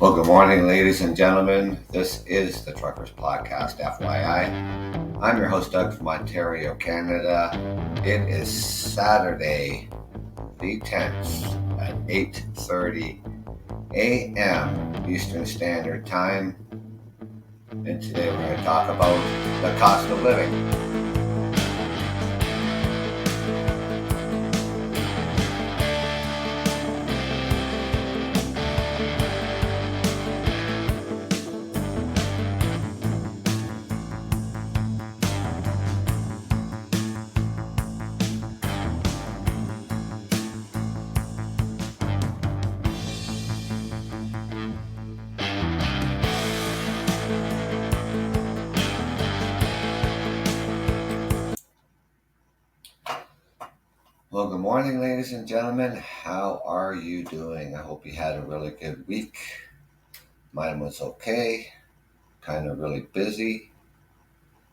Well, good morning, ladies and gentlemen. This is the Truckers Podcast, FYI. I'm your host, Doug from Ontario, Canada. It is Saturday, the 10th at 8:30 a.m. Eastern Standard Time. And today we're going to talk about the cost of living. Well, good morning, ladies and gentlemen. How are you doing? I hope you had a really good week. Mine was okay, kind of really busy.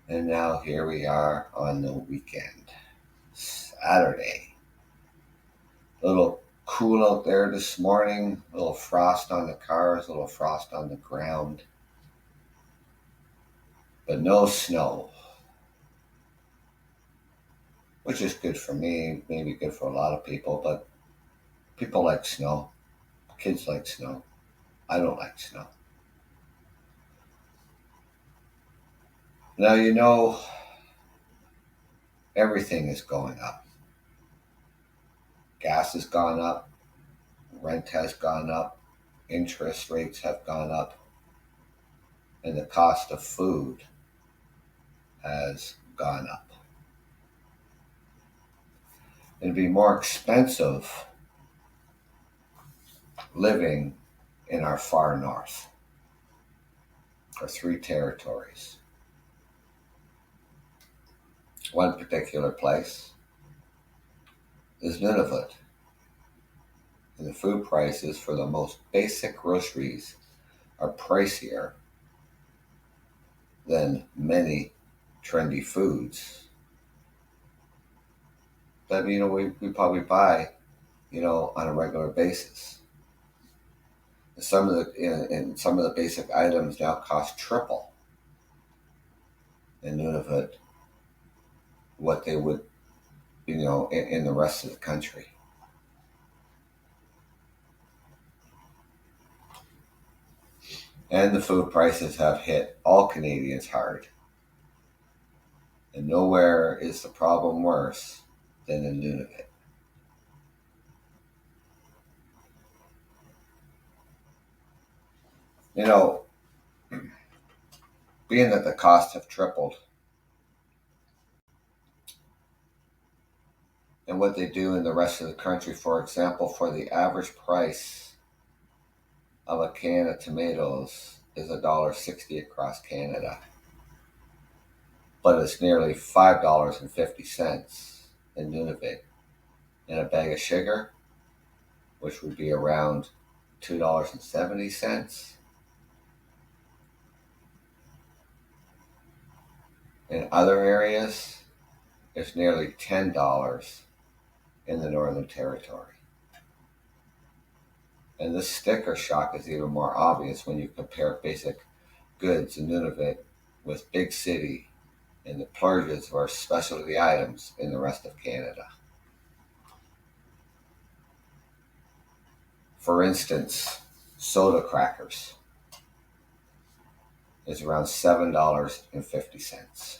And now here we are on the weekend, Saturday. A little cool out there this morning, a little frost on the cars, a little frost on the ground, but no snow, which is good for me, maybe good for a lot of people, but people like snow. Kids like snow. I don't like snow. Now, everything is going up. Gas has gone up, rent has gone up, interest rates have gone up, and the cost of food has gone up. It'd be more expensive living in our far north, our three territories. One particular place is Nunavut, and the food prices for the most basic groceries are pricier than many trendy foods that we probably buy on a regular basis. Some of the basic items now cost triple in Nunavut what they would in the rest of the country. And the food prices have hit all Canadians hard. And nowhere is the problem worse than in Nunavut. Being that the costs have tripled, and what they do in the rest of the country, for example, for the average price of a can of tomatoes is $1.60 across Canada. But it's nearly $5.50 in Nunavut. And a bag of sugar, which would be around $2.70. In other areas, it's nearly $10 in the Northern Territory. And this sticker shock is even more obvious when you compare basic goods in Nunavut with big city and the plurges of our specialty items in the rest of Canada. For instance, soda crackers is around $7.50.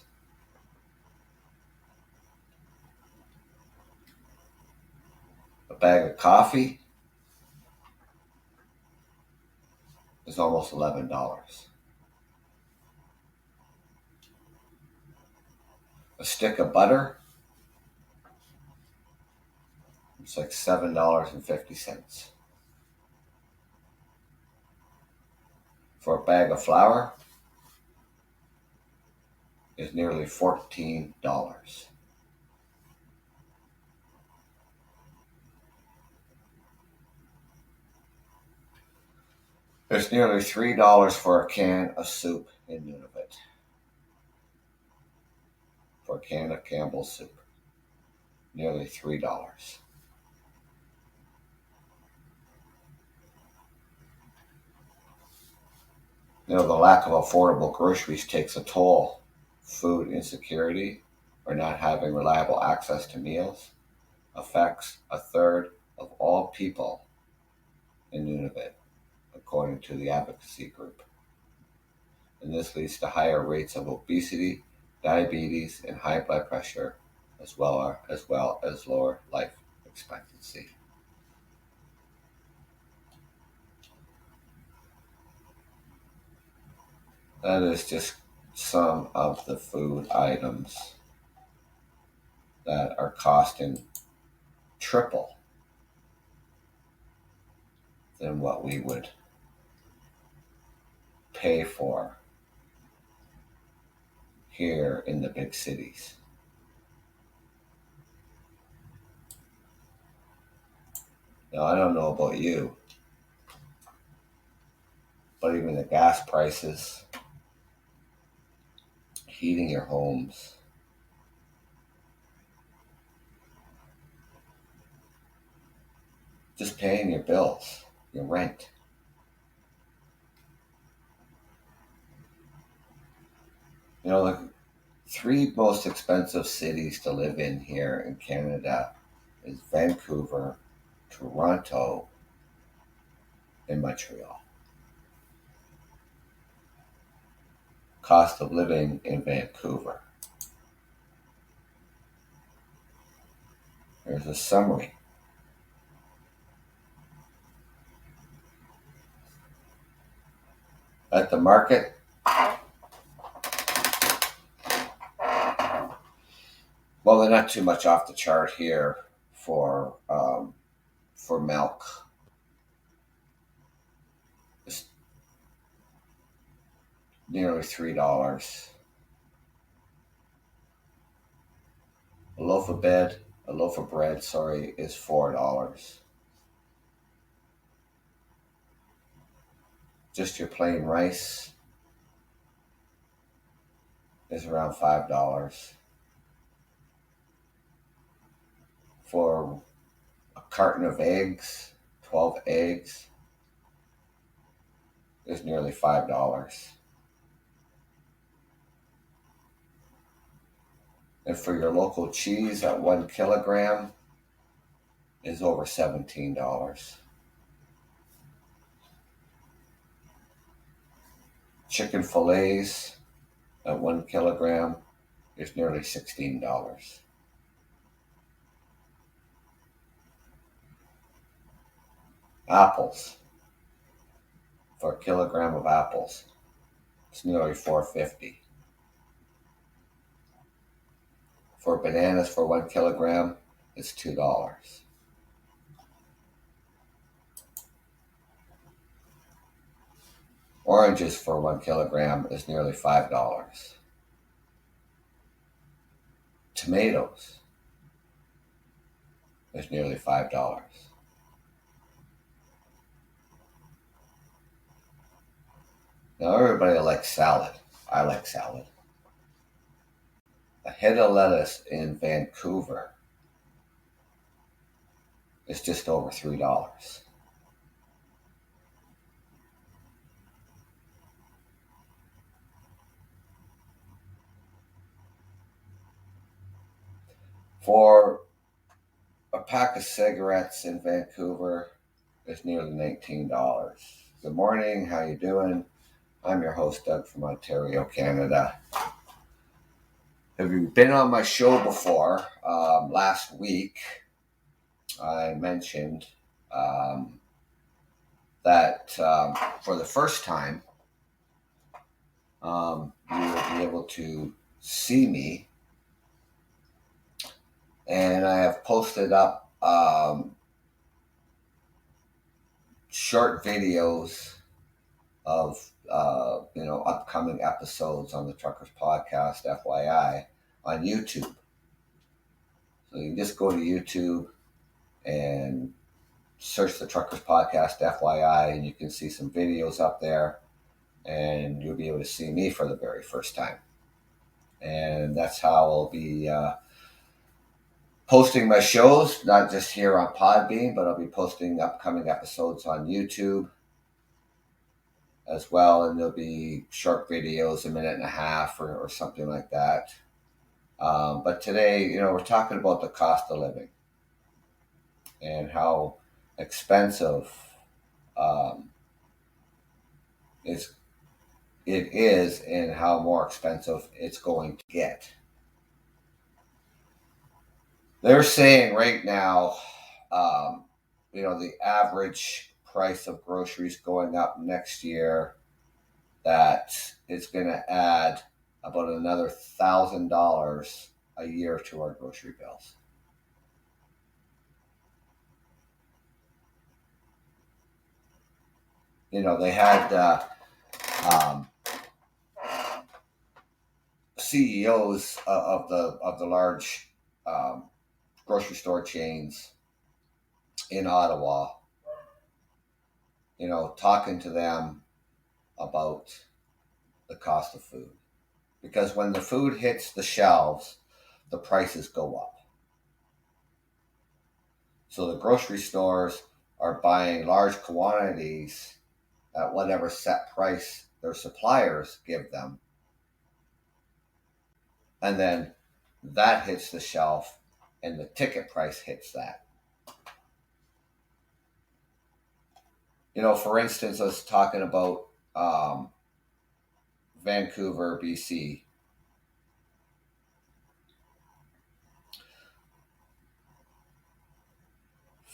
A bag of coffee is almost $11. A stick of butter, it's like $7.50. For a bag of flour is nearly $14. There's nearly $3 for a can of soup in Nunavut. For a can of Campbell's soup, nearly $3. The lack of affordable groceries takes a toll. Food insecurity, or not having reliable access to meals, affects a third of all people in Nunavut, according to the advocacy group. And this leads to higher rates of obesity, diabetes, and high blood pressure, as well as lower life expectancy. That is just some of the food items that are costing triple than what we would pay for here in the big cities. Now, I don't know about you, but even the gas prices, heating your homes, just paying your bills, your rent. The three most expensive cities to live in here in Canada is Vancouver, Toronto, and Montreal. Cost of living in Vancouver. Here's a summary. At the market, well, they're not too much off the chart here for milk. It's nearly $3. A loaf of bread, is $4. Just your plain rice is around $5. For a carton of eggs, 12 eggs, is nearly $5. And for your local cheese at 1 kilogram is over $17. Chicken fillets at 1 kilogram is nearly $16. Apples, for a kilogram of apples, it's nearly $4.50. For bananas for 1 kilogram, it's $2. Oranges for 1 kilogram is nearly $5. Tomatoes is nearly $5. Now, everybody likes salad. I like salad. A head of lettuce in Vancouver is just over $3. For a pack of cigarettes in Vancouver, is nearly $19. Good morning, how you doing? I'm your host, Doug from Ontario, Canada. Have you been on my show before? Last week, I mentioned that for the first time, you will be able to see me. And I have posted up short videos of upcoming episodes on the Truckers Podcast, FYI, on YouTube. So you can just go to YouTube and search the Truckers Podcast, FYI, and you can see some videos up there, and you'll be able to see me for the very first time. And that's how I'll be posting my shows, not just here on Podbean, but I'll be posting upcoming episodes on YouTube as well, and there'll be short videos, a minute and a half or something like that. But today, we're talking about the cost of living and how expensive um, is it is, and how more expensive it's going to get. They're saying right now, um, the average price of groceries going up next year, that it's going to add about another $1,000 a year to our grocery bills. They had um, CEOs of the large um, grocery store chains in Ottawa, talking to them about the cost of food. Because when the food hits the shelves, the prices go up. So the grocery stores are buying large quantities at whatever set price their suppliers give them. And then that hits the shelf and the ticket price hits that. For instance, I was talking about Vancouver, BC.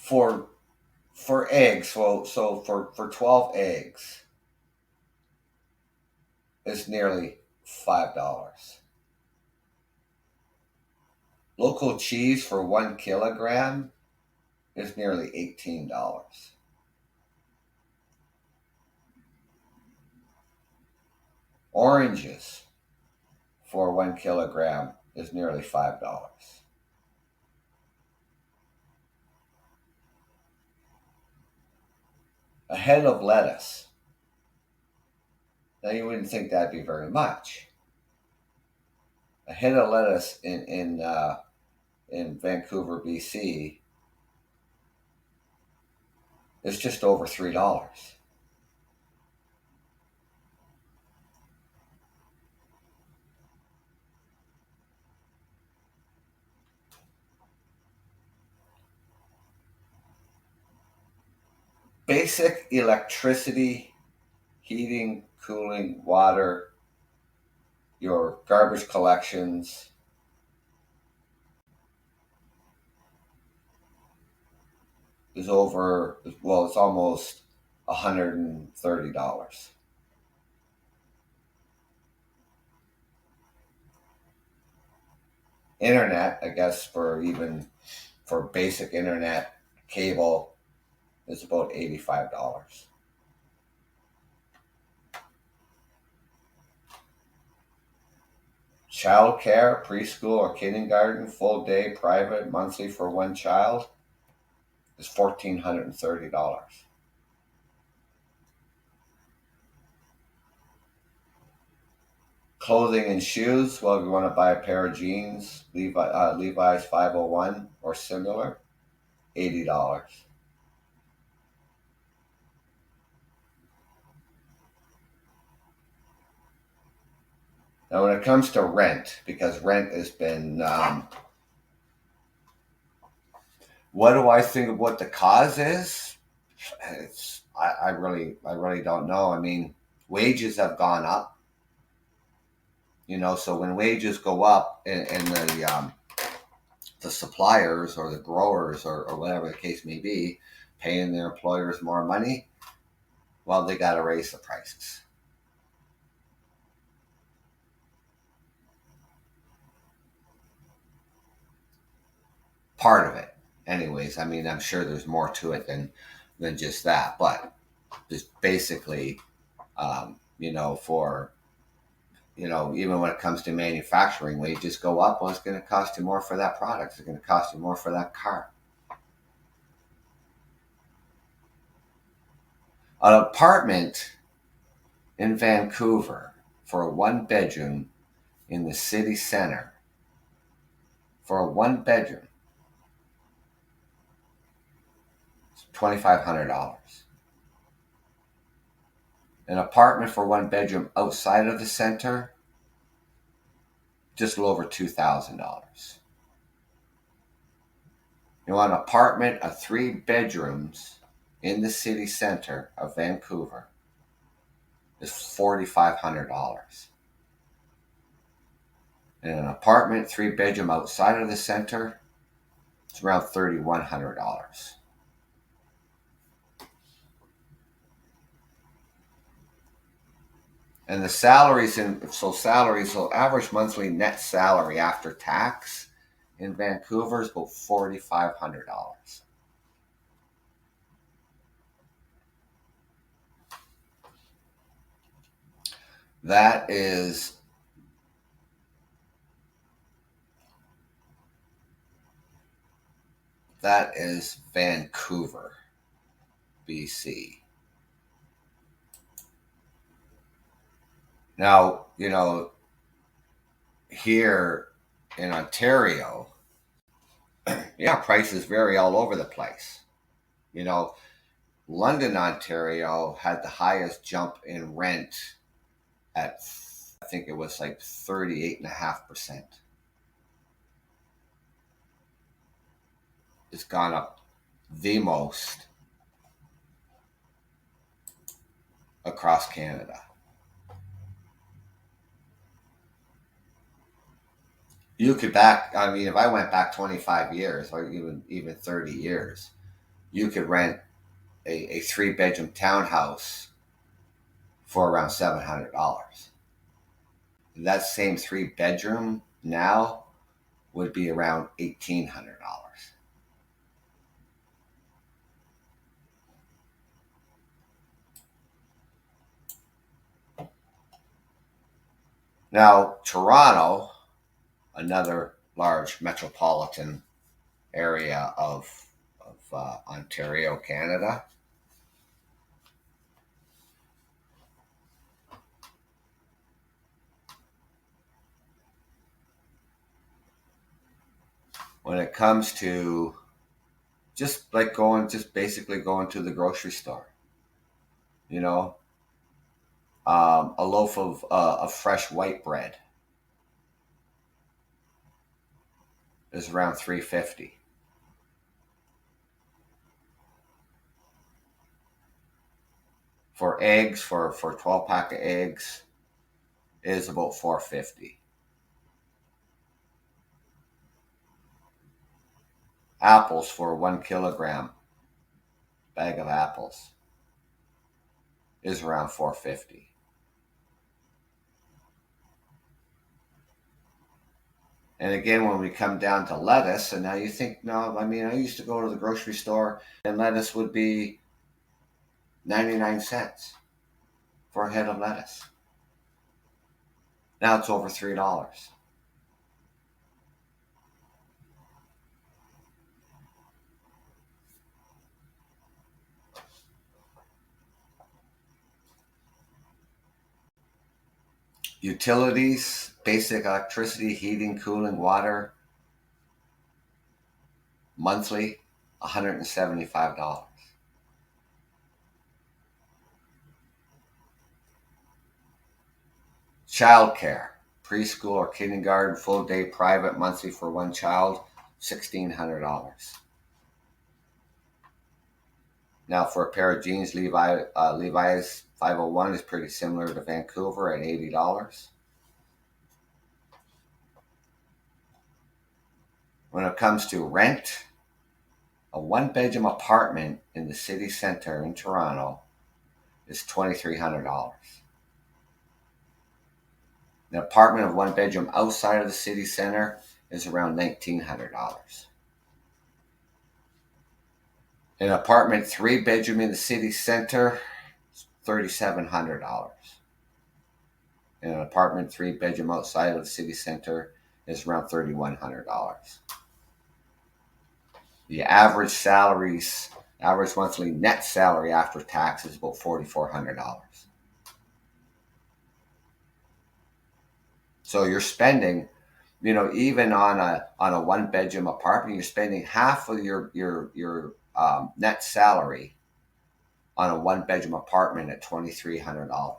For eggs, so for 12 eggs, it's nearly $5. Local cheese for 1 kilogram is nearly $18. Oranges for 1 kilogram is nearly $5. A head of lettuce. Now you wouldn't think that'd be very much. A head of lettuce in Vancouver, BC, is just over $3. Basic electricity, heating, cooling, water, your garbage collections is over, well, it's almost $130. Internet, I guess, for basic internet cable, is about $85. Child care, preschool or kindergarten, full day, private, monthly for one child is $1,430. Clothing and shoes, well, if you want to buy a pair of jeans, Levi's 501 or similar, $80. Now, when it comes to rent, because rent has been, what do I think of what the cause is? I really don't know. I mean, wages have gone up. So when wages go up, and the suppliers or the growers or whatever the case may be, paying their employers more money, well, they got to raise the prices. Part of it, anyways. I mean, I'm sure there's more to it than just that, but just basically, for even when it comes to manufacturing, wages go up. Well, it's going to cost you more for that product. It's going to cost you more for that car. An apartment in Vancouver for a one bedroom in the city center, for a one bedroom, it's $2,500. An apartment for one bedroom outside of the center, just a little over $2,000. You want an apartment of 3 bedrooms in the city center of Vancouver is $4,500. And an apartment 3 bedroom outside of the center, it's around $3,100. And the salaries so average monthly net salary after tax in Vancouver is about $4,500. That is Vancouver, BC. Now, here in Ontario, yeah, prices vary all over the place. London, Ontario had the highest jump in rent at, I think it was like 38.5%. It's gone up the most across Canada. If I went back 25 years or even 30 years, you could rent a 3 bedroom townhouse for around $700. That same 3 bedroom now would be around $1,800. Now, Toronto, another large metropolitan area of Ontario, Canada, when it comes to just basically going to the grocery store, a loaf of fresh white bread is around $3.50. For eggs, for a 12-pack of eggs, is about $4.50. Apples, for a 1 kilogram bag of apples, is around $4.50. And again, when we come down to lettuce, and now you think, no, I used to go to the grocery store and lettuce would be 99 cents for a head of lettuce. Now it's over $3. Utilities, basic electricity, heating, cooling, water, monthly, $175. Childcare, preschool or kindergarten, full day private, monthly for one child, $1,600. Now, for a pair of jeans, Levi's 501 is pretty similar to Vancouver at $80. When it comes to rent, a 1 bedroom apartment in the city center in Toronto is $2,300. An apartment of 1 bedroom outside of the city center is around $1,900. An apartment 3 bedroom in the city center is $3,700. And an apartment 3 bedroom outside of the city center is around $3,100. The average monthly net salary after tax is about $4,400. So you're spending, even on a 1 bedroom apartment, you're spending half of your net salary on a one-bedroom apartment at $2,300.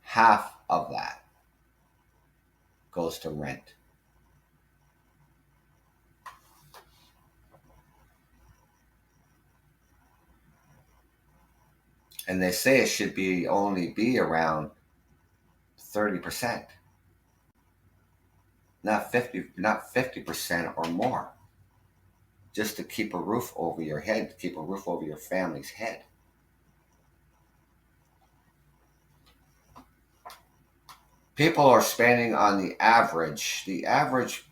Half of that goes to rent. And they say it should be only be around 30%, not 50% or more, just to keep a roof over your head, to keep a roof over your family's head. People are spending on the average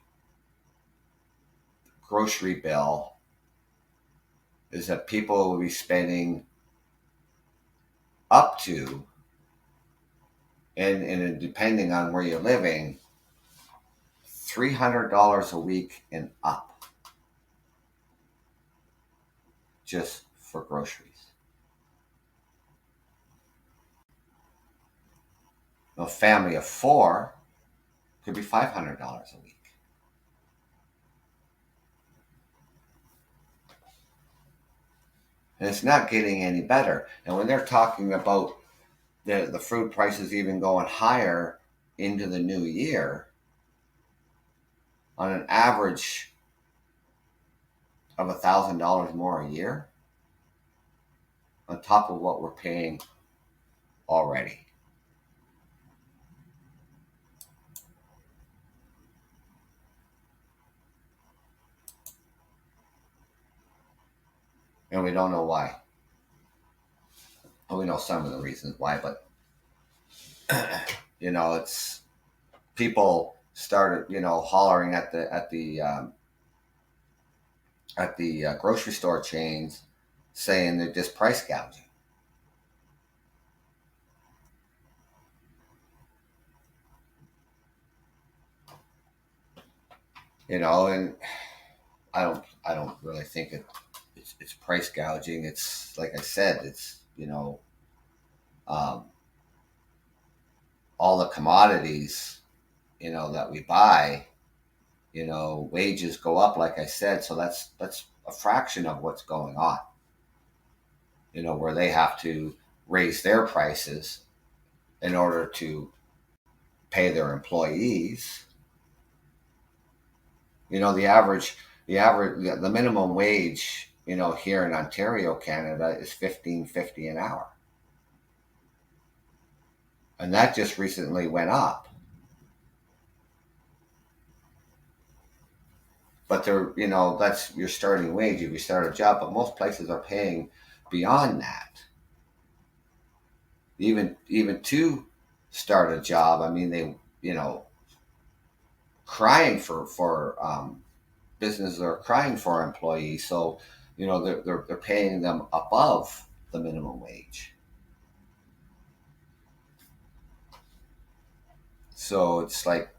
grocery bill is that people will be spending up to, and depending on where you're living, $300 a week and up just for groceries. A family of four could be $500 a week. And it's not getting any better. And when they're talking about the food prices even going higher into the new year, on an average of $1,000 more a year, on top of what we're paying already. And we don't know why. Well, we know some of the reasons why, but it's people started, hollering at the grocery store chains, saying they're just price gouging. And I don't really think it's price gouging. It's like I said, it's um, all the commodities that we buy. Wages go up, like I said, so that's a fraction of what's going on. Where they have to raise their prices in order to pay their employees. The minimum wage, here in Ontario, Canada, is $15.50 an hour, and that just recently went up. But that's your starting wage if you start a job. But most places are paying beyond that. Even to start a job, I mean, they crying for businesses are crying for employees, so they're paying them above the minimum wage. So it's like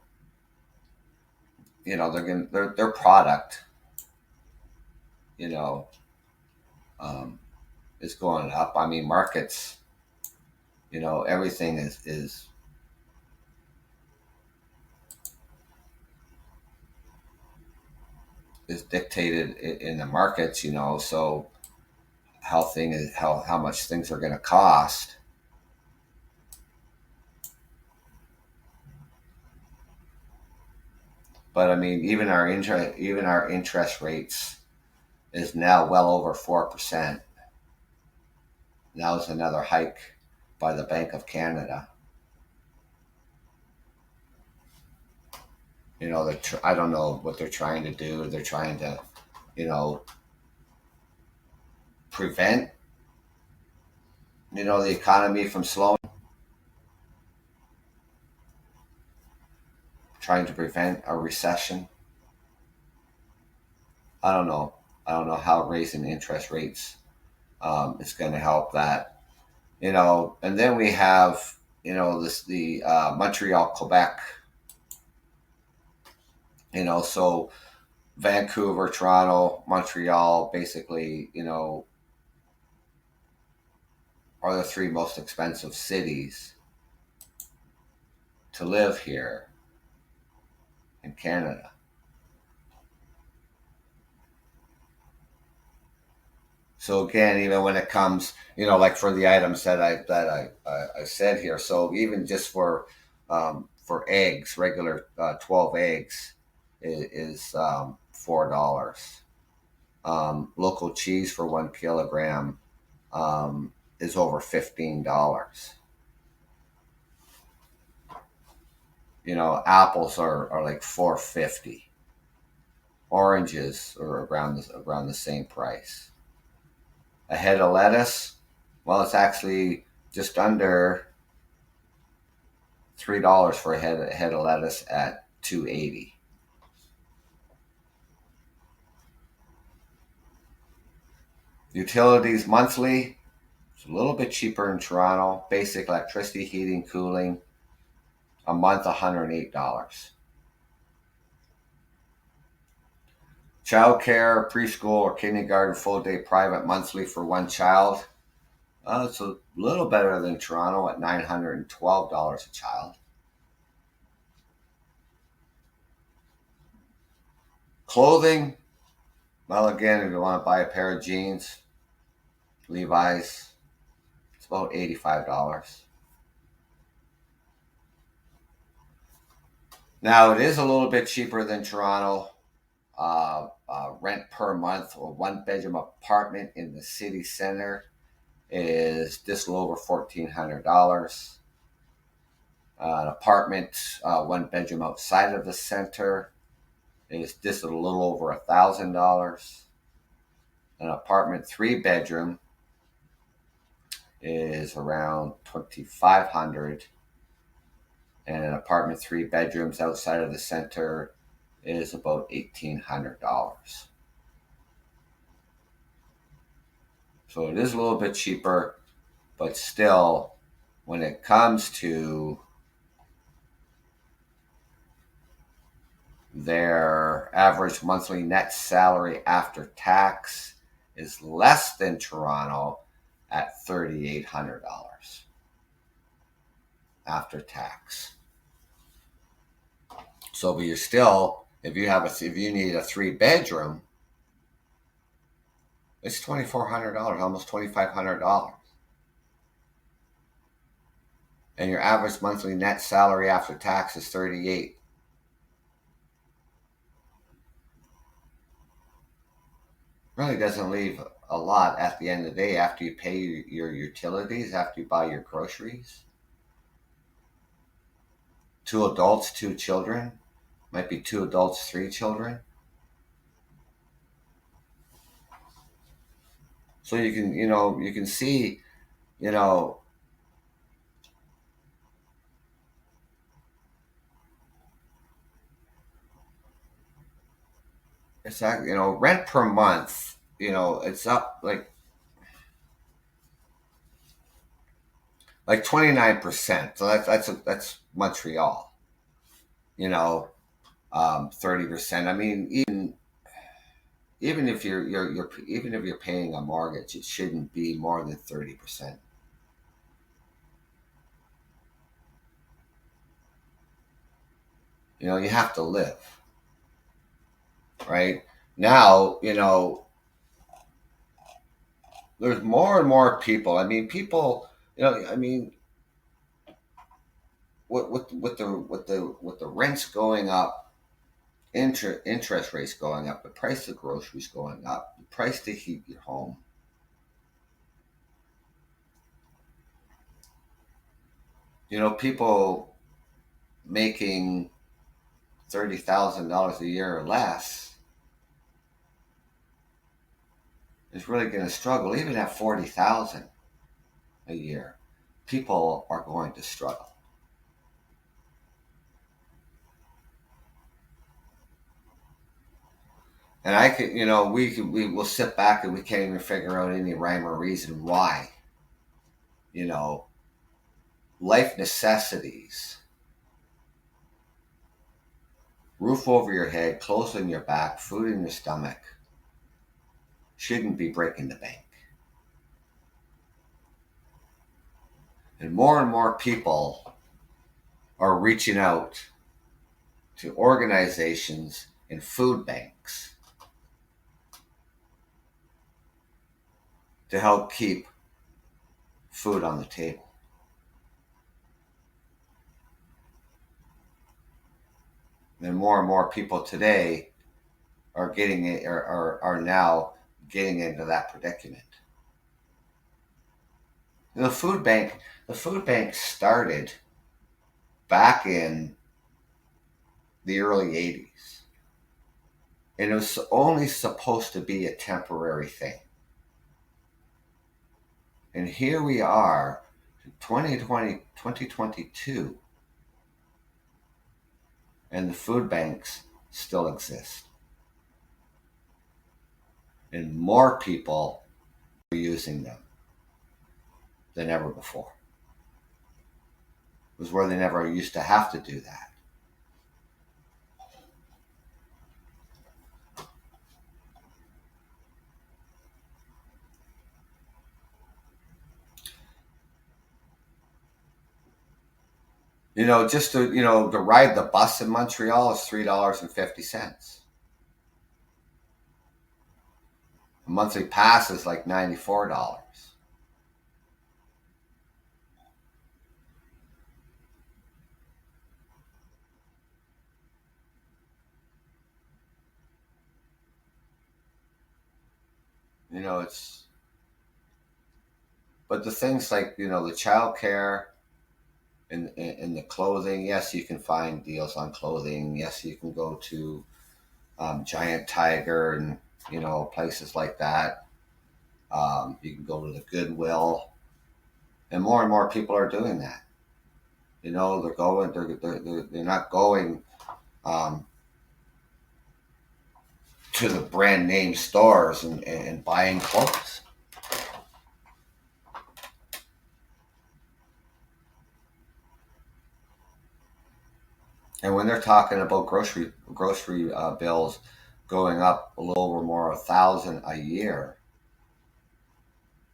their product is going up. I mean, markets, everything is dictated in the markets, so how much things are going to cost. But I mean, even our interest rates is now well over 4%. Now is another hike by the Bank of Canada. I don't know what they're trying to do. They're trying to, prevent, the economy from slowing, trying to prevent a recession. I don't know. I don't know how raising interest rates is going to help that. And then we have, the Montreal, Quebec. So Vancouver, Toronto, Montreal, basically, are the three most expensive cities to live here in Canada. So again, even when it comes, like for the items that I said here, so even just for eggs, regular 12 eggs is $4. Local cheese for 1 kilogram is over $15. Apples are like $4.50. Oranges are around the same price. A head of lettuce, well, it's actually just under $3 for a head of lettuce at 2.80. Utilities monthly, it's a little bit cheaper in Toronto. Basic electricity, heating, cooling, a month $108. Childcare, preschool, or kindergarten full day private monthly for one child. It's a little better than Toronto at $912 a child. Clothing, well, again, if you want to buy a pair of jeans, Levi's, it's about $85. Now, it is a little bit cheaper than Toronto. Rent per month, or one bedroom apartment in the city center is just a little over $1,400. An apartment, one bedroom outside of the center is just a little over $1,000. An apartment 3 bedroom is around $2,500, and an apartment 3 bedrooms outside of the center is about $1,800. So it is a little bit cheaper, but still, when it comes to their average monthly net salary after tax is less than Toronto at $3,800 after tax. So, but you're still, if you need a 3 bedroom, it's $2,400, almost $2,500, and your average monthly net salary after tax is 38. Really doesn't leave a lot at the end of the day after you pay your utilities, after you buy your groceries. 2 adults, 2 children, might be 2 adults, 3 children. So you can see, you know, it's like, rent per month, it's up like 29%. So that's Montreal. 30%. I mean, even if even if you're paying a mortgage, it shouldn't be more than 30%. You have to live, right? Now, there's more and more people. I mean, people, I mean, with the rents going up, interest rates going up, the price of groceries going up, the price to heat your home. People making $30,000 a year or less is really going to struggle. Even at 40,000 a year, people are going to struggle. And I could, we will sit back and we can't even figure out any rhyme or reason why. You know, life necessities, roof over your head, clothes on your back, food in your stomach, shouldn't be breaking the bank. And more people are reaching out to organizations and food banks to help keep food on the table. And more people today are getting it, are now getting into that predicament. The food bank started back in the early 80s, and it was only supposed to be a temporary thing. And here we are, 2022, and the food banks still exist. And more people are using them than ever before. It was where they never used to have to do that. Just to ride the bus in Montreal is $3.50. A monthly pass is like $94. But the things like the child care and the clothing. Yes, you can find deals on clothing. Yes, you can go to Giant Tiger and places like that. You can go to the Goodwill, and more people are doing that. They're going. They're not going to the brand name stores and buying clothes. And when they're talking about grocery bills going up a little over more $1,000 a year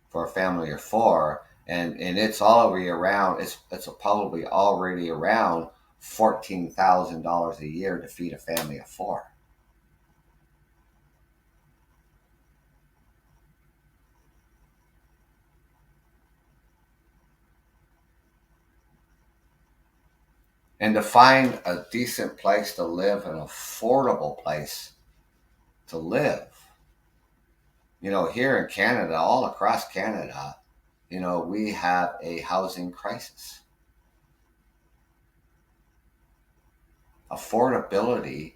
for a family of four, and it's already around. It's probably already around $14,000 a year to feed a family of four. And to find a decent place to live, an affordable place to live, here in Canada, all across Canada, we have a housing crisis. Affordability,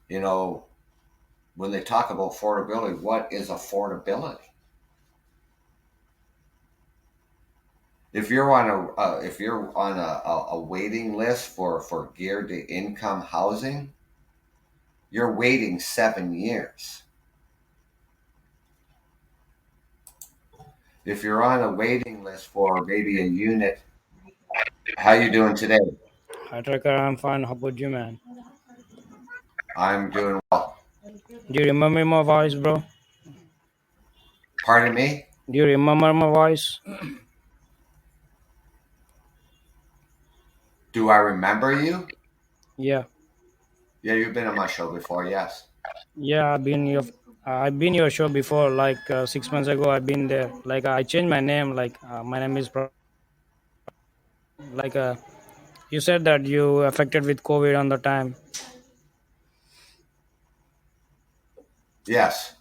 when they talk about affordability, what is affordability? If you're on a waiting list for geared to income housing, you're waiting 7 years. If you're on a waiting list for maybe a unit, how you doing today? Hi, Tracker. I'm fine. How about you, man? I'm doing well. Do you remember my voice, bro? Pardon me? Do you remember my voice? Do I remember you? Yeah. Yeah, you've been on my show before, yes. Yeah, I've been your show before. Like 6 months ago, I've been there. Like I changed my name. Like my name is like you said that you affected with COVID on the time. Yes.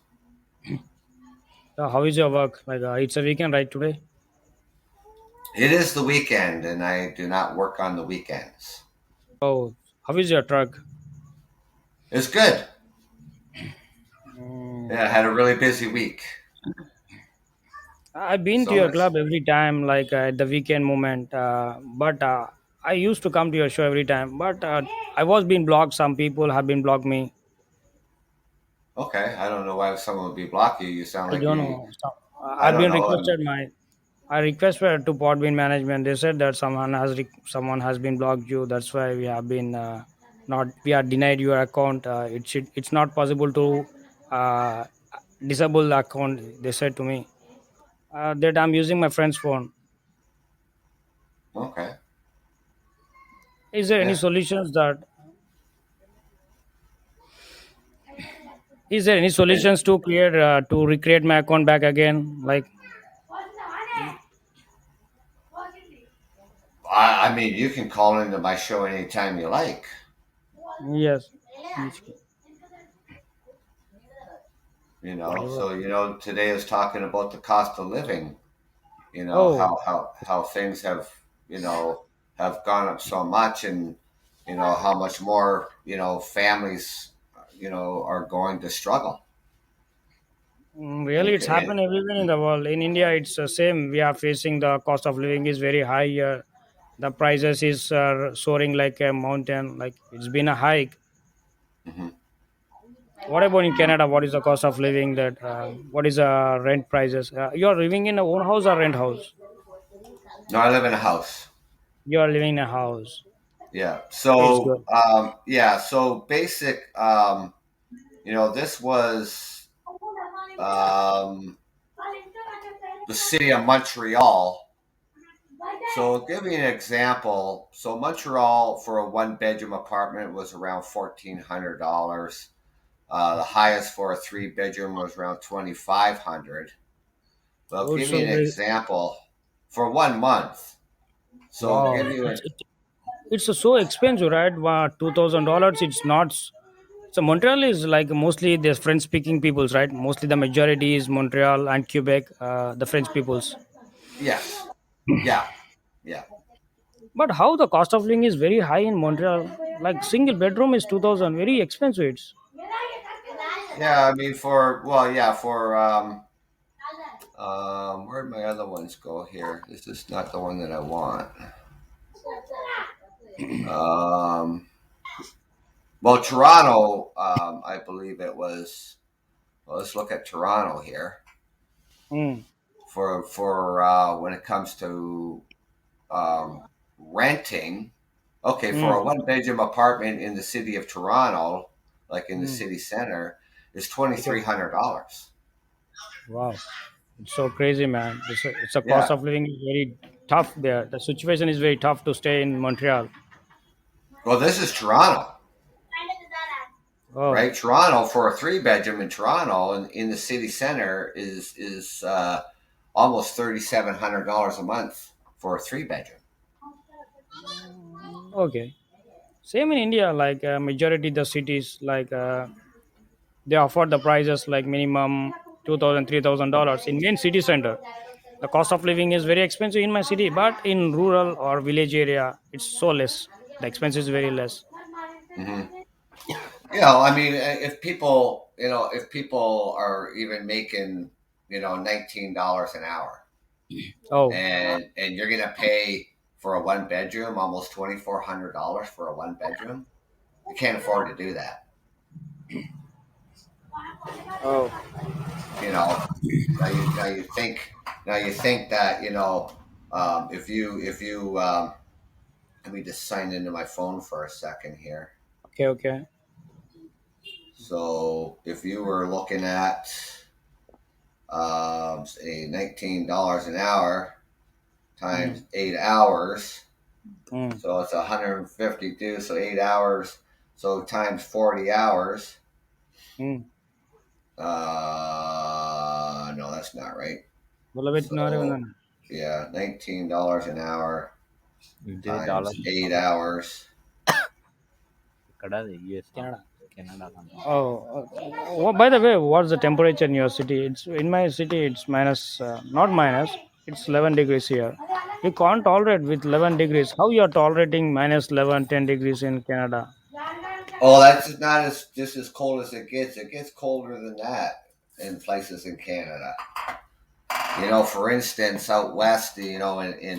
How is your work? Like it's a weekend, right? Today. It is the weekend, and I do not work on the weekends. Oh, how is your truck? It's good. Mm, Yeah, I had a really busy week. I've been to So your let's club every time, like at the weekend moment. But I used to come to your show every time. But I was being blocked. Some people have been blocked me. Okay. I don't know why someone would be blocking you. You sound I like don't you. know. I I've don't been know. requested my. I requested to Podbean management. They said that someone has been blocked you. That's why we have been not. We are denied your account. It's not possible to uh, disable the account. They said to me that I'm using my friend's phone. Okay. Is there any Yeah. solutions that? Is there any And solutions to create to recreate my account back again? Like I mean, you can call into my show anytime you like. Yes. So today is talking about the cost of living. Oh, How things have gone up so much, and how much more families are going to struggle. really, it's And happened everywhere in the world. In India, it's the same. We are facing the cost of living is very high here. The prices is soaring like a mountain. Like it's been a hike. Mhm. What about in Canada? What is the cost of living? That what is the rent prices? You are living in a own house or rent house? No, I live in a house. You are living in a house. Yeah. It's So good. yeah. So basic. This was um, the city of Montreal. So, I'll give you an example. So, Montreal for a one-bedroom apartment was around $1,400. The highest for a three-bedroom was around 2,500. But I'll give Also, you an example for 1 month. So, I'll wow, give you an it's so expensive, right? Wow, $2,000. It's not. So Montreal is like mostly the French speaking peoples, right? Mostly the majority is Montreal and Quebec, the French peoples. yes, yeah, yeah, But how the cost of living is very high in Montreal? Like single bedroom is 2,000, very expensive. It's yeah. I mean, for where'd my other ones go here? This is not the one that I want. Um, well, Toronto, I believe it was. Well, let's look at Toronto here mm, for when it comes to renting. Okay, for a mm, one-bedroom apartment in the city of Toronto, like in the mm. city center, is $2,300. Wow, it's so crazy, man. It's a cost Yeah. of living is very tough there. The situation is very tough to stay in Montreal. Well, this is Toronto, Oh, right? Toronto for a three-bedroom in Toronto in the city center is almost $3,700 a month for a three-bedroom. okay. Same in India, like majority the cities, like they offer the prices like minimum 2,000, $3,000 in main city center. The cost of living is very expensive in my city, but in rural or village area, it's so less. The expense is very less. Mm-hmm. I mean, if people are even making, $19 an hour, Oh, and you're gonna pay for a one bedroom almost $2,400 for a one bedroom, you can't afford to do that. oh, You know, now you think that if you let me just sign into my phone for a second here. okay, okay. So if you were looking at say $19 an hour times Mm, 8 hours. mm, So it's 152. So 8 hours. So times 40 hours. mm. No, that's not right. बोला बेट ना रे बंदा So ना. yeah, $19 an hour ఇది times dollar 8 hours. ఇక్కడ US Canada. Canada Oh, by the way, what's the temperature in your city? It's in my city. It's minus, not minus. It's 11 degrees here. We can't tolerate with 11 degrees. How you are tolerating minus 11, 10 degrees in Canada? Oh, that's not as just as cold as it gets. It gets colder than that in places in Canada. For instance, out west, in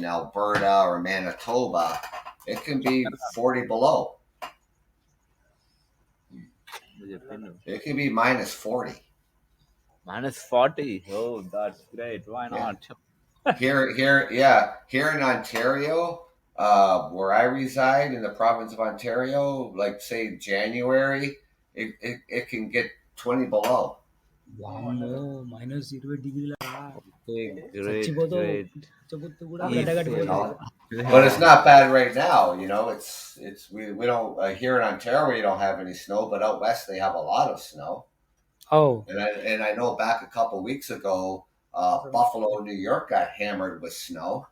Alberta or Manitoba, it can be 40 below. చెప్పిండు It can be minus 40. -40. Oh, that's great. Why Yeah. not? Here in Ontario, where I reside in the province of Ontario, like say January, it can get 20 below. వామ్మో minus 20 డిగ్రీల Okay, great, చచ్చిపోతావు great. చచ్చిపోతే కూడా Easy, You గడ్డగట్టిపోతావు. know, but it's not bad right now. We don't here in Ontario we don't have any snow, but out west they have a lot of snow. Oh, And I know back a couple weeks ago, Buffalo, New York got hammered with snow.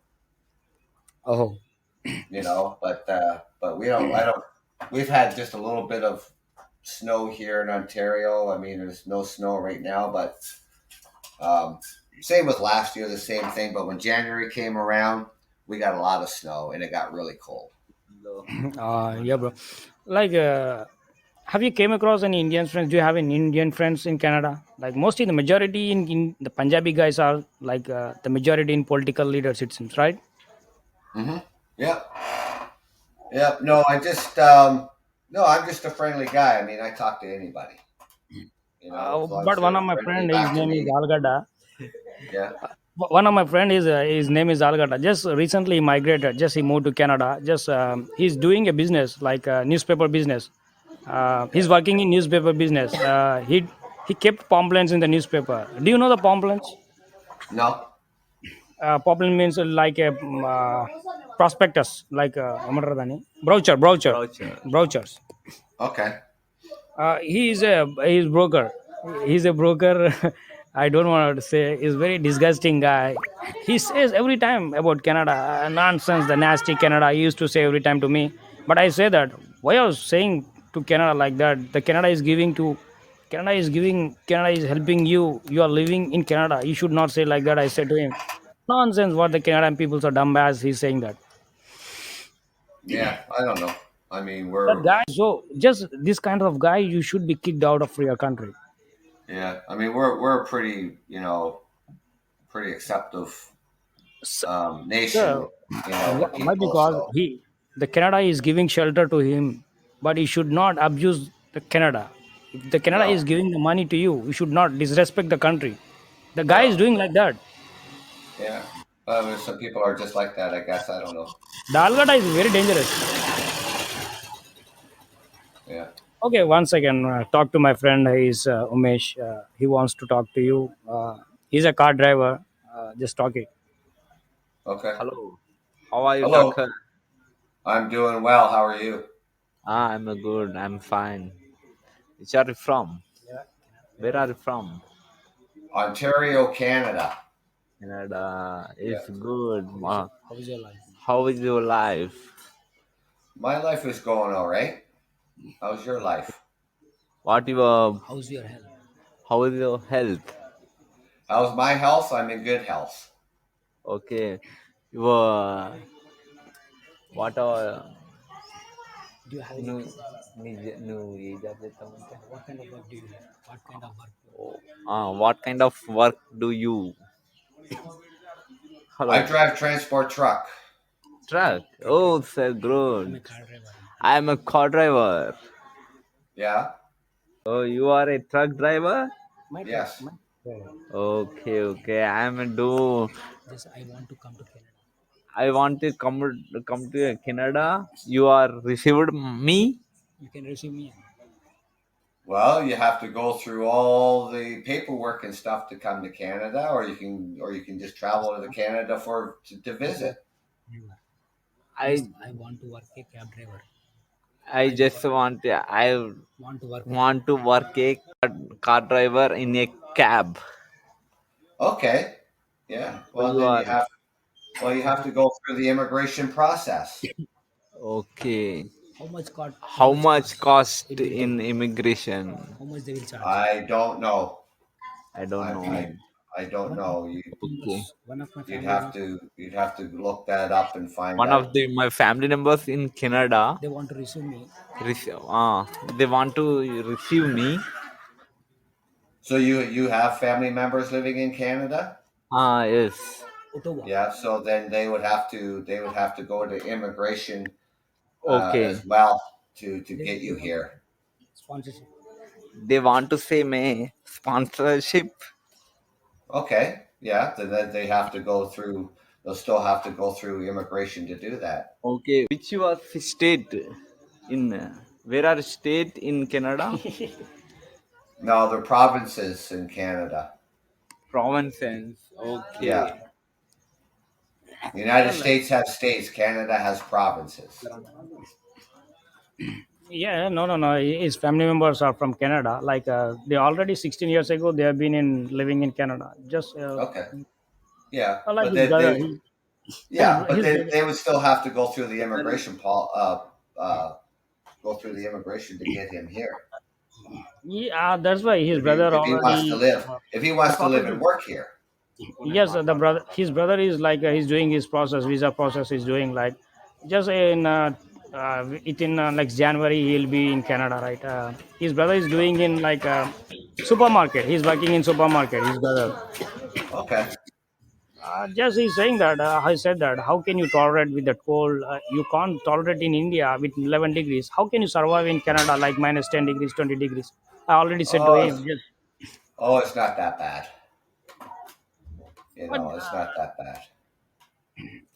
oh. But we don't. I don't. We've had just a little bit of snow here in Ontario. I mean, there's no snow right now, but um, same with last year, the same thing. But when January came around, we got a lot of snow and it got really cold. Hello. Yeah, bro. Like, have you came across any Indian friends? Do you have any Indian friends in Canada? Like, mostly the majority in the Punjabi guys are like the majority in political leaders, it seems, right? Mm-hmm. Yep. Yep. No, no, I'm just a friendly guy. I mean, I talk to anybody. As long as But one they're of my friendly friend, his back to name is me. Algada. Yeah. One of my friend is his name is Algada. Just recently migrated. Just he moved to Canada. Just he's doing a business like a newspaper business. He's Yeah. working in newspaper business. He kept pamphlets in the newspaper. Do you know the pamphlets? No. Pamphlet means like a prospectus, like Browser. brochures. Okay. He's broker. He's a broker. I don't want to say. He's very disgusting guy. He says every time about Canada nonsense, the nasty Canada. He used to say every time to me. But I say that why are you saying to Canada like that? The Canada is giving to Canada is giving. Canada is helping you. You are living in Canada. You should not say like that. I said to him, nonsense. What the Canadian people are dumb as he's saying that. Yeah. I don't know. I mean, That guy. So just this kind of guy, you should be kicked out of your country. yeah. I mean, we're a pretty, pretty acceptive nation, So, with why? people. Because So the Canada is giving shelter to him, but he should not abuse the Canada. If the Canada is no, giving the money to you, you should not disrespect the country. The guy is no, doing like that. yeah. Some people are just like that. I guess I don't know. The Algata is very dangerous. Yeah. Okay, one second. Talk to my friend. He's Umesh. He wants to talk to you. He's a car driver. Just talk it. Okay. Hello. How are you, Hello. Tucker? I'm doing well. How are you? I'm good. I'm fine. Which are you from? Where are you from? Ontario, Canada. Canada. Yeah. It's good. How is your life? How is your life? My life is going all right. How's your life? What your? How's your health? How is your health? How's my health? I'm in good health. Okay. Your what are Do you have no no what kind of work do you have? What kind of work? what kind of work do you? I Hello. drive transport truck. Truck. Oh, sir, I'm a good. car driver. I am a car driver. Yeah. Oh, you are a truck driver? My truck. Yes. Okay, okay. I am a do. Just I want to come to Canada. I want to come to Canada. You are received me. You can receive me. Well, you have to go through all the paperwork and stuff to come to Canada, or you can just travel to Canada to visit. I I want to work a cab driver. I just want I Want to work. want to work a car driver in a cab. Okay. Yeah. So Well, you then are you have to go through the immigration process. okay. How much cost? How much cost in immigration? How much they will charge? I don't know. I don't I know. I, I don't know. Okay. One of my You'd family have to you'd have to look that up and find One of out. my family members in Canada, they want to receive me. receive, they want to receive me. So you have family members living in Canada? Yes. Ottawa. Yeah. So then they would have to go to immigration Okay. as well to get you here. Sponsorship. They want to say me sponsorship. Okay. Yeah. Then they have to go through. They'll still have to go through immigration to do that. Okay. Which was state in where are state in Canada? No, the provinces in Canada. Provinces. Yeah. Okay. The United States has states. Canada has provinces. Yeah, no. His family members are from Canada. Like they already 16 years ago they have been in living in Canada. Just Okay. Yeah. like But his they brother. they Yeah, but His brother. they would still have to go through the go through the immigration to get him here. Yeah, that's why his brother If he wants to already. live, if he The wants to process live and is, work here. yes, the brother, his brother is like he's doing his process, visa process is doing like just in it in like January he'll be in Canada, right? His brother is doing in like supermarket. He's working in supermarket. His brother. Okay. Just he's saying that I said that how can you tolerate with that cold? You can't tolerate in India with 11 degrees. How can you survive in Canada like minus 10 degrees, 20 degrees? I already said to Oh, him. Just, it's not that bad. but It's not that bad.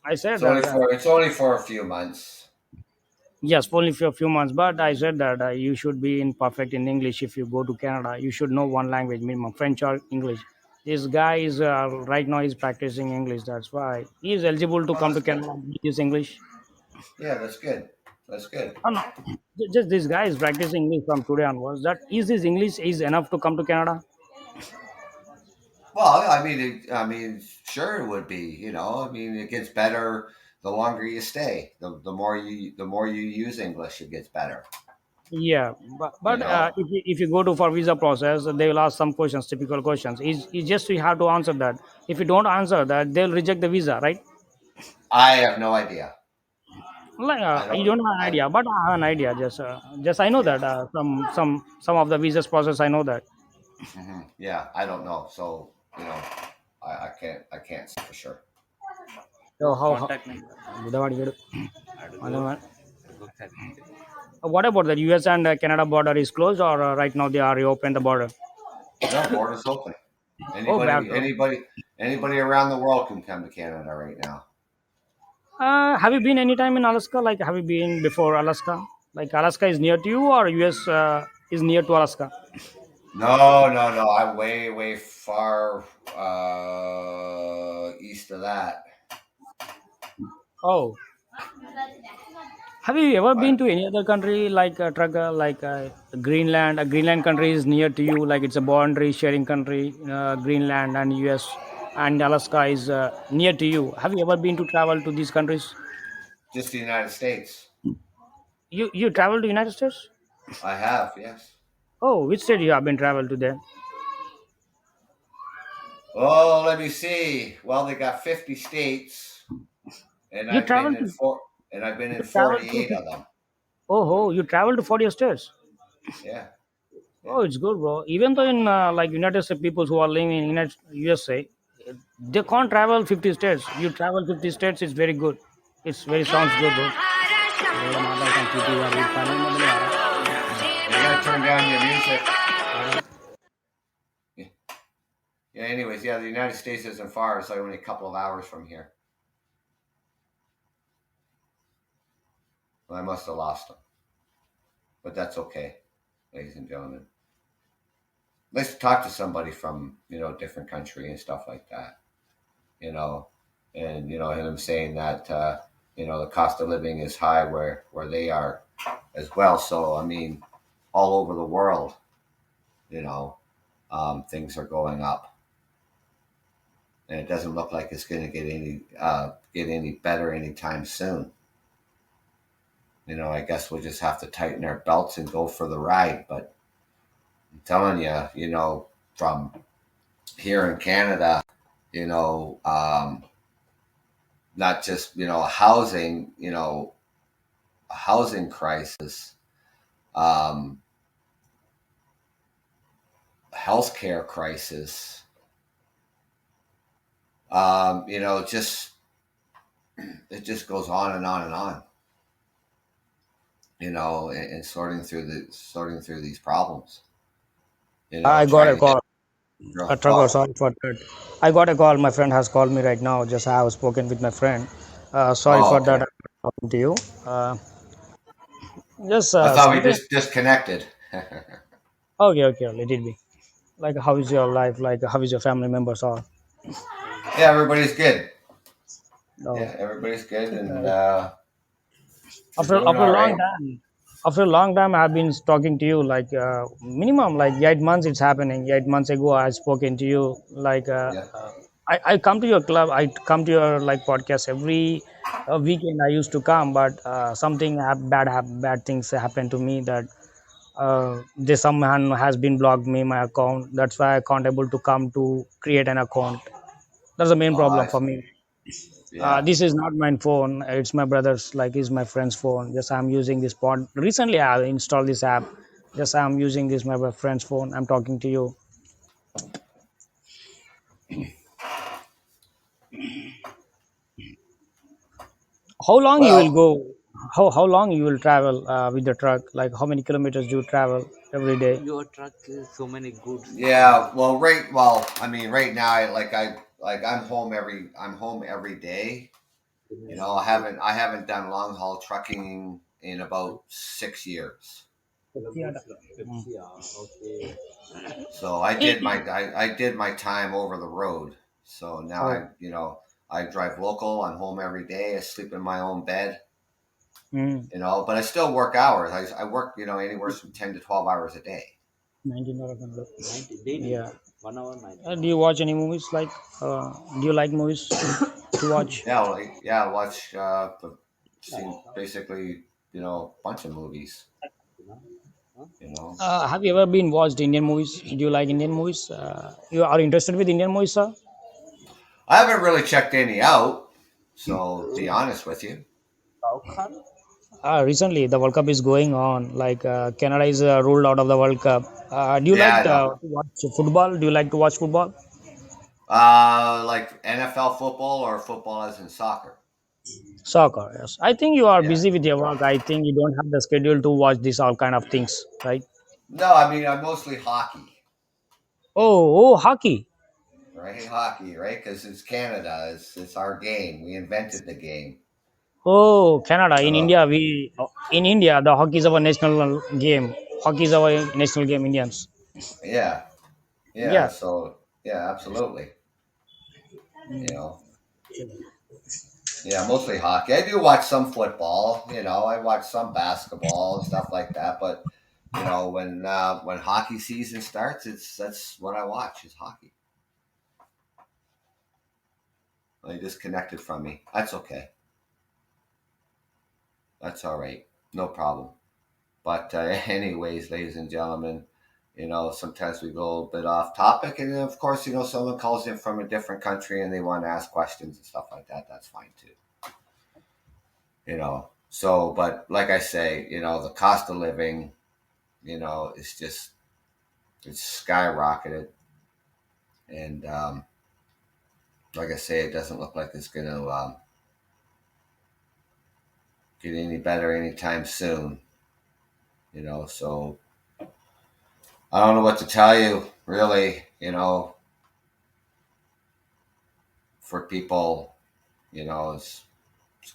I said that. It's only for a few months. Yes, only for a few months. But I said that you should be in perfect in English if you go to Canada. You should know one language, minimum French or English. This guy is right now he's practicing English. That's why he is eligible to Oh, come to that's good. Canada. Use English. Yeah, that's good. That's good. Oh, no. Just this guy is practicing English from today onwards. That is his English is enough to come to Canada. Well, sure it would be. It gets better the longer you stay. The more you use English, it gets better. Yeah, You but know. if you go to for visa process, they will ask some questions, typical questions. Is just you have to answer that. If you don't answer that, they'll reject the visa, right? I have no idea. Like I you don't. don't have an I idea, but I have an idea. Just I know Yeah. that some of the visas process I know that. Yeah. I don't know. So I can't say for sure. So how? What about the U.S. and Canada border is closed or right now they are reopen the border? No, border's open. Oh, bad. Anybody around the world can come to Canada right now. Have you been anytime in Alaska? Like, have you been before Alaska? Like, Alaska is near to you, or US is near to Alaska? No. I'm way far east of that. Oh, have you ever been But to any other country like Greenland? Greenland country is near to you, like it's a boundary sharing country. Greenland and US and Alaska is near to you. Have you ever been to travel to these countries? just the United States. You travel to United States? I have, yes. Oh, which state you have been travel to there? Oh, let me see. Well, they got 50 states, and You I've been travel in to four, and I've been in you travel to 48 of them. oh, you travel to 40 states. Yeah, Oh, yeah. it's good, bro. Even though in like United States, people who are living in United USA, they can't travel 50 states. You travel 50 states, it's very good. It's very sounds good, bro. You gotta turn down your music. Yeah. Yeah. Anyways, yeah, the United States isn't far. It's like only a couple of hours from here. Well, I must have lost them, but that's okay, ladies and gentlemen. Nice to talk to somebody from a different country and stuff like that. You know, and him saying that the cost of living is high where they are as well. So all over the world, you know, things are going up, and it doesn't look like it's going to get any better anytime soon. I guess we'll just have to tighten our belts and go for the ride. But I'm telling you, from here in Canada, you know, um, not just a housing crisis, um, healthcare crisis. Just it just goes on and on and on. And sorting through these problems. I got a Trying to get call. A trucker, oh sorry for that. I got a call. My friend has called me right now. Just I have spoken with my friend. Sorry for that. okay. I'm not talking to you. Just I thought we something. just disconnected. Okay, okay, let it be. Like, how is your life? Like, how is your family members all? Yeah, everybody's good. No. Yeah, everybody's good, and we're after doing after all a long right. time I've been talking to you like minimum like 8 months it's happening. 8 months ago I spoken to you like Yeah. I come to your club. I come to your like podcast every weekend. I used to come, but bad things happen to me that this someone has been blocked me my account. That's why I can't able to come to create an account. That's the main Oh, problem for me. yeah. This is not my phone. It's my brother's. Like, is my friend's phone. Just I'm using this pod. Recently, I installed this app. Just I'm using this my friend's phone. I'm talking to you. How long you will Well, go? How long you will travel with the truck? Like, how many kilometers do you travel every day? Your truck is so many goods. yeah. Well, I mean, right now, I'm home every day. You know, I haven't done long haul trucking in about 6 years. Mm. Okay. So I did my time over the road. So now Oh. I drive local. I'm home every day. I sleep in my own bed. Mm. But I still work hours. I work anywhere from 10 to 12 hours a day. 19 hours and look. 90 daily. Yeah. 1 hour 90. Do you watch any movies? Like, do you like movies to watch? Yeah, well, yeah. I watch seen basically a bunch of movies. You know, Have you ever been watched Indian movies? Do you like Indian movies? You are interested with Indian movies, sir? I haven't really checked any out. So be honest with you. Recently, the World Cup is going on. Like, Canada is ruled out of the World Cup. Do you Yeah, like I know. to watch football? Do you like to watch football? Like NFL football or football as in soccer. Soccer, yes. I think you are Yeah. busy with your work. I think you don't have the schedule to watch this all kind of things, right? No, I mean I'm mostly hockey, Oh, hockey. right? Hockey, right? Because it's Canada. It's our game. We invented the game. Oh, Canada. So In India, the hockey is our national game. Hockey is our national game. Indians. yeah, yeah. Yeah. So yeah, absolutely. You know, yeah, mostly hockey. I do watch some football. I watch some basketball and stuff like that. But when hockey season starts, that's what I watch is hockey. They disconnected from me. That's okay. That's all right. No problem. But anyways, ladies and gentlemen, sometimes we go a bit off topic, and then of course, someone calls in from a different country and they want to ask questions and stuff like that. That's fine too. So, but like I say, the cost of living, is just it's skyrocketed, and like I say, it doesn't look like it's going to get any better anytime soon. So I don't know what to tell you, really. For people, it's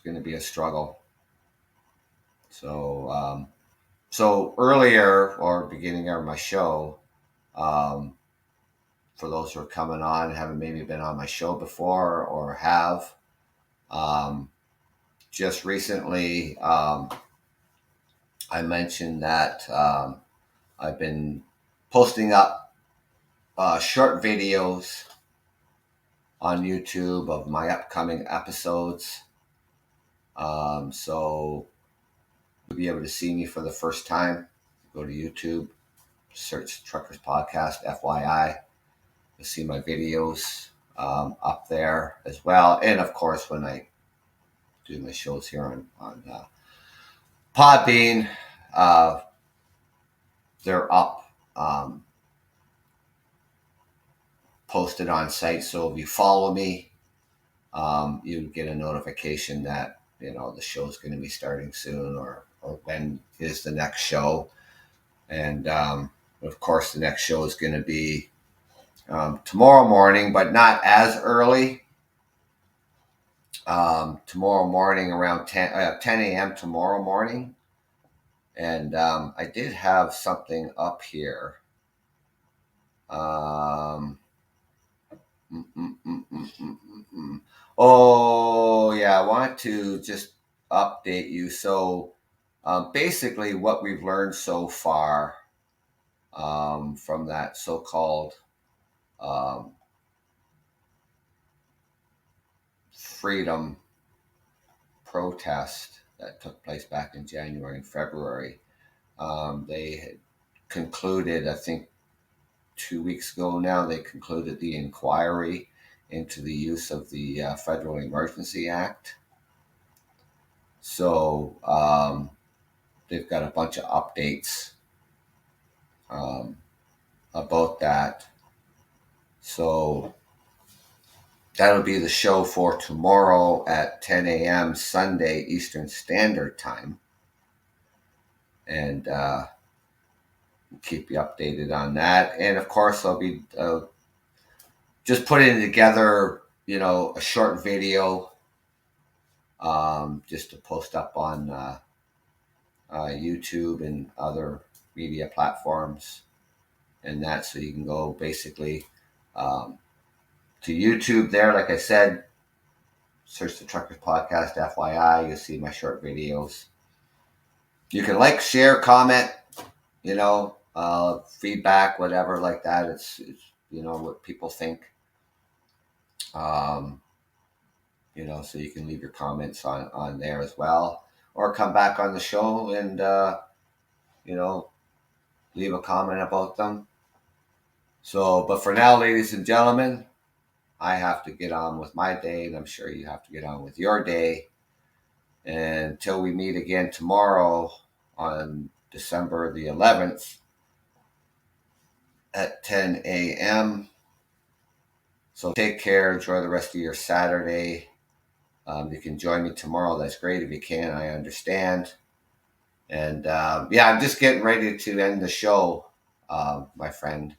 going to be a struggle. So earlier or beginning of my show, um, for those who are coming on, haven't maybe been on my show before or have, um, just recently, I mentioned that I've been posting up short videos on YouTube of my upcoming episodes. So you'll be able to see me for the first time. Go to YouTube, search Truckers Podcast, FYI. You'll see my videos up there as well. And of course, when I do my shows here on Podbean, uh, they're up, posted on site. So if you follow me, you get a notification that the show's going to be starting soon, or when is the next show. And of course, the next show is going to be tomorrow morning, but not as early. Tomorrow morning around 10 a.m. tomorrow morning. And I did have something up here. Um, mm, mm, mm, mm, mm, mm, mm. Oh, yeah, I want to just update you. So basically, what we've learned so far from that so called um, freedom protest that took place back in January and February. They had concluded, I think 2 weeks ago now, they concluded the inquiry into the use of the Federal Emergency Act. So they've got a bunch of updates about that. So that'll be the show for tomorrow at 10 a.m. Sunday Eastern Standard Time. And keep you updated on that. And of course, I'll be just putting together, a short video just to post up on YouTube and other media platforms and that. So you can go basically to YouTube there. Like I said, search the Truckers Podcast FYI. You'll see my short videos. You can like, share, comment, feedback, whatever like that. It's what people think. So you can leave your comments on there as well, or come back on the show and leave a comment about them. So, but for now, ladies and gentlemen, I have to get on with my day, and I'm sure you have to get on with your day. And until we meet again tomorrow on December the 11th at 10 a.m. So take care. Enjoy the rest of your Saturday. You can join me tomorrow. That's great. If you can, I understand. And I'm just getting ready to end the show, my friend.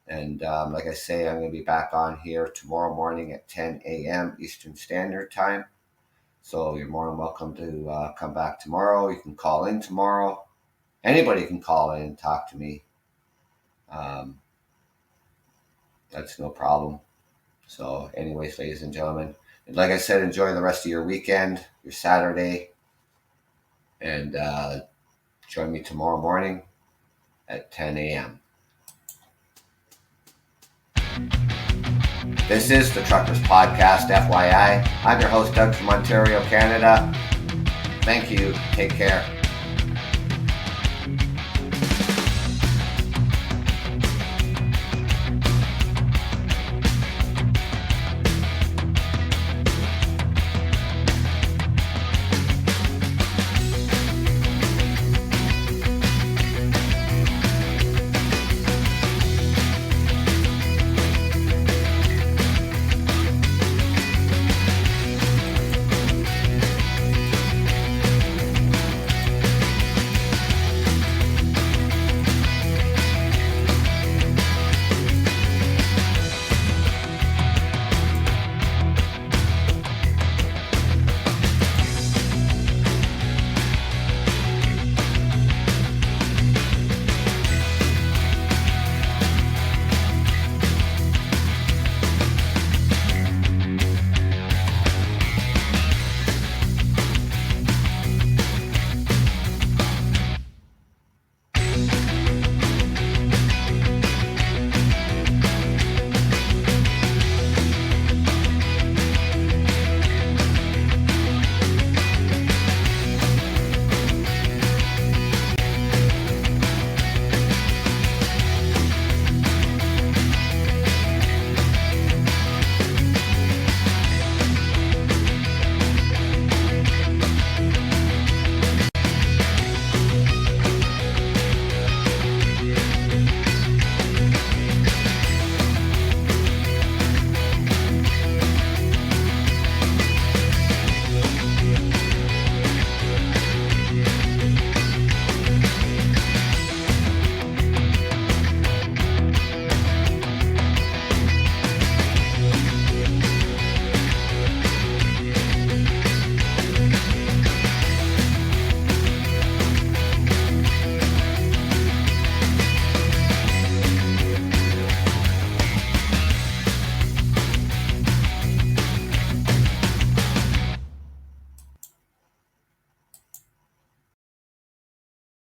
And like I say, I'm going to be back on here tomorrow morning at 10 a.m. Eastern Standard Time. So you're more than welcome to come back tomorrow. You can call in tomorrow. Anybody can call in and talk to me. That's no problem. So anyways, ladies and gentlemen, like I said, enjoy the rest of your weekend, your Saturday. And join me tomorrow morning at 10 a.m. This is the Truckers Podcast, FYI. I'm your host, Doug from Ontario, Canada. Thank you. Take care.